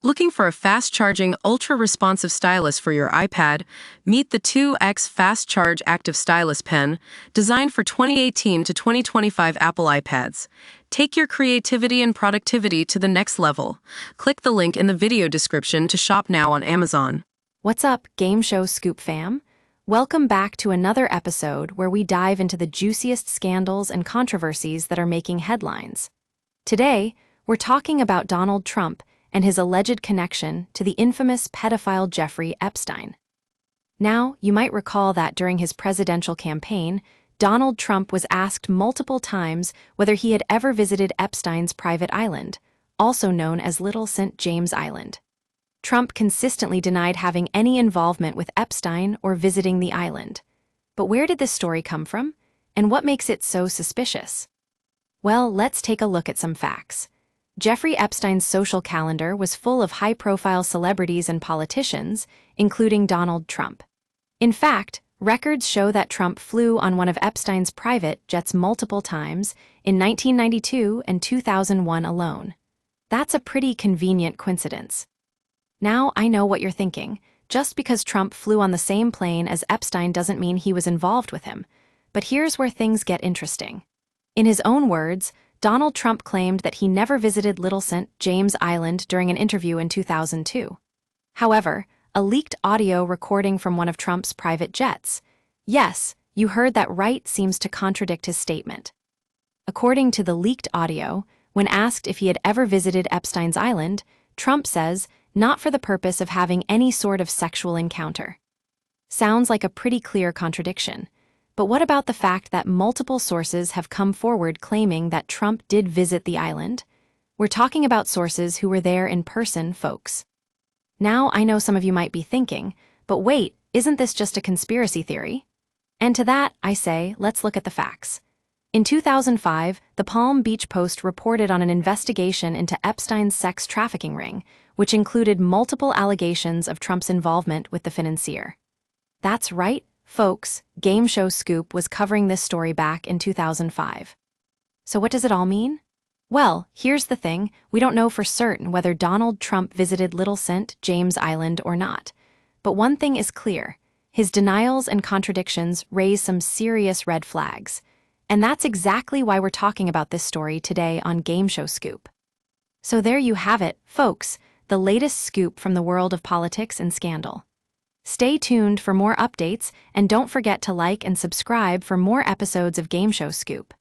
Looking for a fast-charging, ultra-responsive stylus for your iPad? Meet the 2X Fast Charge Active Stylus Pen, designed for 2018 to 2025 Apple iPads. Take your creativity and productivity to the next level. Click the link in the video description to shop now on Amazon. What's up, GameShow Scoop fam? Welcome back to another episode where we dive into the juiciest scandals and controversies that are making headlines. Today, we're talking about Donald Trump and his alleged connection to the infamous pedophile Jeffrey Epstein. Now, you might recall that during his presidential campaign, Donald Trump was asked multiple times whether he had ever visited Epstein's private island, also known as Little St. James Island. Trump consistently denied having any involvement with Epstein or visiting the island. But where did this story come from? And what makes it so suspicious? Well, let's take a look at some facts. Jeffrey Epstein's social calendar was full of high-profile celebrities and politicians, including Donald Trump. In fact, records show that Trump flew on one of Epstein's private jets multiple times in 1992 and 2001 alone. That's a pretty convenient coincidence. Now, I know what you're thinking. Just because Trump flew on the same plane as Epstein doesn't mean he was involved with him. But here's where things get interesting. In his own words, Donald Trump claimed that he never visited Little St. James Island during an interview in 2002. However, a leaked audio recording from one of Trump's private jets, yes, you heard that right, seems to contradict his statement. According to the leaked audio, when asked if he had ever visited Epstein's island, Trump says, not for the purpose of having any sort of sexual encounter. Sounds like a pretty clear contradiction. But what about the fact that multiple sources have come forward claiming that Trump did visit the island? We're talking about sources who were there in person, folks. Now, I know some of you might be thinking, but wait, isn't this just a conspiracy theory? And to that, I say, let's look at the facts. In 2005, the Palm Beach Post reported on an investigation into Epstein's sex trafficking ring, which included multiple allegations of Trump's involvement with the financier. That's right, folks, GameShow Scoop was covering this story back in 2005. So what does it all mean? Well, here's the thing, we don't know for certain whether Donald Trump visited Little St. James Island or not. But one thing is clear, his denials and contradictions raise some serious red flags. And that's exactly why we're talking about this story today on GameShow Scoop. So there you have it, folks, the latest scoop from the world of politics and scandal. Stay tuned for more updates, and don't forget to like and subscribe for more episodes of GameShow Scoop.